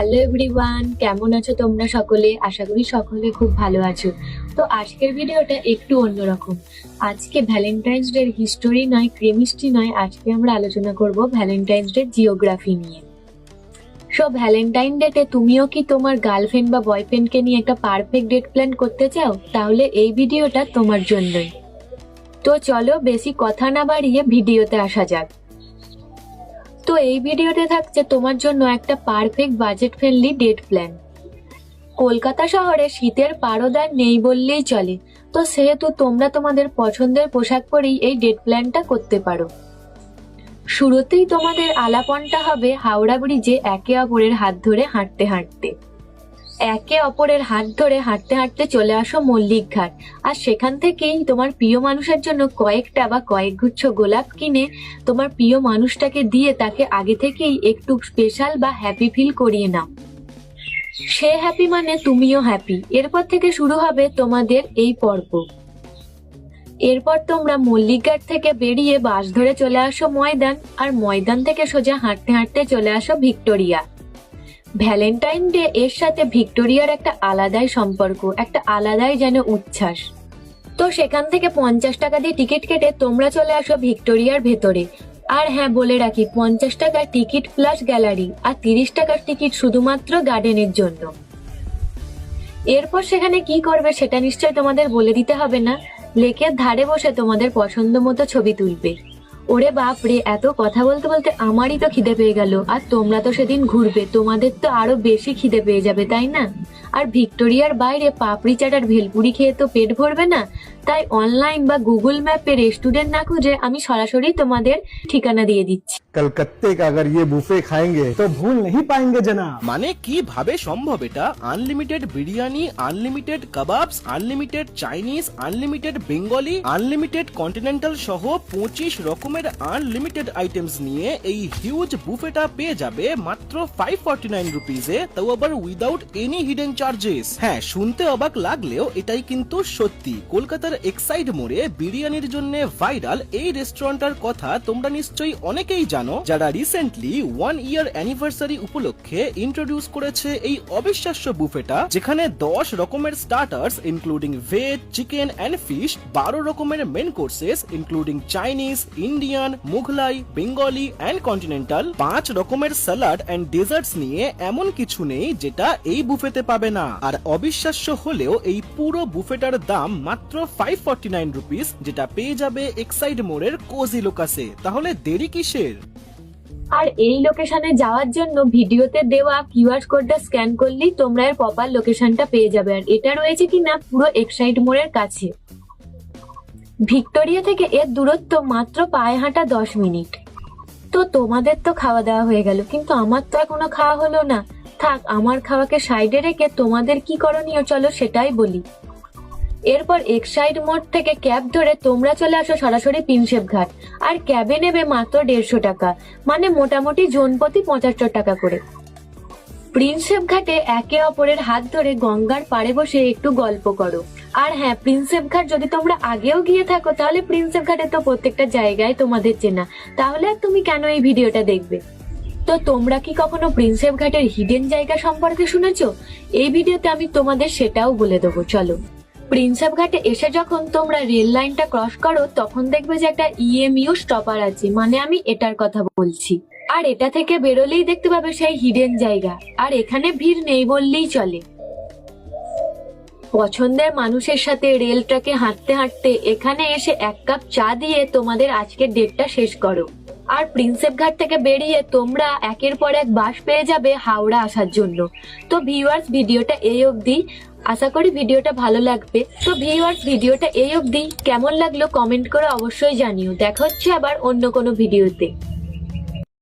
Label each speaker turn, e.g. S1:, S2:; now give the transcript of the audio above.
S1: Hello everyone, কেমন আছো তোমরা সকলে? আশা করি সকলে খুব ভালো আছো। তো আজকের ভিডিওটা একটু অন্যরকম। আজকে ভ্যালেন্টাইন্স ডে হিস্টোরি নয়, কেমিস্ট্রি নয়, আজকে আমরা আলোচনা করব ভ্যালেন্টাইন্স ডে জিওগ্রাফি নিয়ে। সো ভ্যালেন্টাইন ডেতে তুমিও কি তোমার গার্লফ্রেন্ড বা বয়ফ্রেন্ডকে নিয়ে একটা পারফেক্ট ডেট প্ল্যান করতে চাও? তাহলে এই ভিডিওটা তোমার জন্যই। তো চলো বেশি কথা না বাড়িয়ে ভিডিওতে আসা যাক। তো এই ভিডিওতে থাকছে তোমার জন্য একটা perfect budget friendly date plan. Kolkata শহরে শীতের পারদার নেই বললেই চলে, তো সেহেতু তোমরা তোমাদের পছন্দের পোশাক পরেই এই ডেট প্ল্যানটা করতে পারো। শুরুতেই তোমাদের আলাপনটা হবে হাওড়া ব্রিজে একে অপরের হাত ধরে হাঁটতে হাঁটতে। একে অপরের হাত ধরে হাঁটতে হাঁটতে চলে আসো মল্লিক ঘাট, আর সেখান থেকেই তোমার প্রিয় মানুষের জন্য কয়েকটা বা কয়েক গুচ্ছ গোলাপ কিনে তোমার প্রিয় মানুষটাকে দিয়ে তাকে আগে থেকেই একটু স্পেশাল বা হ্যাপি ফিল করিয়ে নাও। সে হ্যাপি মানে তুমিও হ্যাপি। এরপর থেকে শুরু হবে তোমাদের এই পর্ব। এরপর তোমরা মল্লিক ঘাট থেকে বেরিয়ে বাস ধরে চলে আসো ময়দান, আর ময়দান থেকে সোজা হাঁটতে হাঁটতে চলে আসো ভিক্টোরিয়া। ভ্যালেন্টাইন ডে এর সাথে ভিক্টোরিয়ার একটা আলাদাই সম্পর্ক, একটা আলাদাই যেন উচ্ছ্বাস। তো সেখান থেকে 50 টাকা দিয়ে টিকিট কেটে তোমরা চলে আসো ভিক্টোরিয়ার ভেতরে। আর হ্যাঁ, বলে রাখি 50 টাকার টিকিট প্লাস গ্যালারি, আর 30 টাকার টিকিট শুধুমাত্র গার্ডেনের জন্য। এরপর সেখানে কি করবে সেটা নিশ্চয় তোমাদের বলে দিতে হবে না। লেকের ধারে বসে তোমাদের পছন্দ মতো ছবি তুলবে। ওরে বাপরে, এত কথা বলতে বলতে আমারই তো খিদে পেয়ে গেল। আর তোমরা তো সেদিন ঘুরবে, তোমাদের তো আরো বেশি খিদে পেয়ে যাবে, তাই না? আর ভিক্টোরিয়ার বাইরে পাপড়ি চাট আর ভেলপুরি খেয়ে তো পেট ভরবে না। তাই অনলাইন বা গুগল ম্যাপে রেস্টুরেন্ট না খুঁজে আমি সরাসরি তোমাদের ঠিকানা দিয়ে দিচ্ছি।
S2: कलकत्ते का अगर ये बुफे खाएंगे तो भूल नहीं पाएंगे जनाब।
S3: মানে কিভাবে সম্ভব এটা? Unlimited biryani, unlimited kebabs, unlimited Chinese, unlimited Bengali, unlimited continental সহ 25 রকমের আনলিমিটেড আইটেমস নিয়ে এই হিউজ বুফেটা পেয়ে যাবে মাত্র 549 রুপিজে, তাও আবার উইদাউট এনি হিডেন চার্জেস। হ্যাঁ, শুনতে অবাক লাগলেও এটাই কিন্তু সত্যি। কলকাতার এক্সাইড মোড়ে বিরিয়ানির জন্য ভাইরাল এই রেস্টুরেন্টের কথা তোমরা নিশ্চয়ই অনেকেই জানো, যারা রিসেন্টলি 1 ইয়ার অ্যানিভার্সারি উপলক্ষে ইন্ট্রোডিউস করেছে এই অবিশ্বাস্য বুফেটা, যেখানে 10 রকমের starters including veg, chicken and fish, 12 রকমের main courses including Chinese, Indian, Mughlai, Bengali and continental, 5 রকমের স্যালাড এন্ড ডেজার্টস নিয়ে এমন কিছু নেই যেটা এই বুফেতে পাবে না। আর অবিশ্বাস্য হলেও এই পুরো বুফেটার দাম মাত্র 549 রুপিস, যেটা পেয়ে যাবে এক্সাইড মোড়ের কোজি লোকাসে। তাহলে দেরি কিসের?
S1: আর এই লোকেশনে যাওয়ার জন্য ভিডিওতে দেওয়া কিউআর কোডটা স্ক্যান করলেই তোমরা এর প্রপার লোকেশনটা পেয়ে যাবে। আর এটা রয়েছে কিনা পুরো এক্সাইড মোড়ের কাছে। ভিক্টোরিয়া থেকে এর দূরত্ব মাত্র পায়ে হাঁটা 10 মিনিট। তো তোমাদের তো খাওয়া দাওয়া হয়ে গেল, কিন্তু আমার তো এখনো খাওয়া হলো না। থাক, আমার খাওয়াকে সাইডে রেখে তোমাদের কি করণীয় চলো সেটাই বলি। এরপর এক্সাইড মোড় থেকে ক্যাব ধরে তোমরা চলে আসো সরাসরি প্রিন্সেপ ঘাট, আর ক্যাবে নেবে মাত্র 150 টাকা, মানে মোটামুটি জনপ্রতি 75 টাকা করে। প্রিন্সেপ ঘাটে একে অপরের হাত ধরে গঙ্গার পাড়ে বসে একটু গল্প করো। আর হ্যাঁ, প্রিন্সেপ ঘাট যদি তোমরা আগেও গিয়ে থাকো তাহলে প্রিন্সেপ ঘাটে তো প্রত্যেকটা জায়গায় তোমাদের চেনা, তাহলে আর তুমি কেন এই ভিডিওটা দেখবে? তো তোমরা কি কখনো প্রিন্সেপ ঘাটের হিডেন জায়গা সম্পর্কে শুনেছো? এই ভিডিওতে আমি তোমাদের সেটাও বলে দেবো। চলো, প্রিন্সেপ ঘাটে এসে যখন তোমরা রেল লাইনটা ক্রস করো তখন দেখবে যে একটা ইএমইউ স্টপার আছে, মানে আমি এটার কথা বলছি। আর এটা থেকে বেরোলেই দেখতে পাবে সেই হিডেন জায়গা, আর এখানে ভিড় নেই বললেই চলে। পছন্দের মানুষের সাথে রেল ট্র্যাকে হাঁটতে হাঁটতে এখানে এসে 1 কাপ চা দিয়ে তোমাদের আজকের ডেটটা শেষ করো। আর প্রিন্সেপ ঘাট থেকে বেরিয়ে তোমরা একের পর এক বাস পেয়ে যাবে হাওড়া আসার জন্য। তো ভিউয়ার্স, ভিডিওটা এই অবধি। আশা করি ভিডিওটা ভালো লাগবে। তো ভিউয়ার্স, ভিডিওটা এই অবধি। কেমন লাগলো কমেন্ট করে অবশ্যই জানিও। দেখা হচ্ছে আবার অন্য কোনো ভিডিওতে।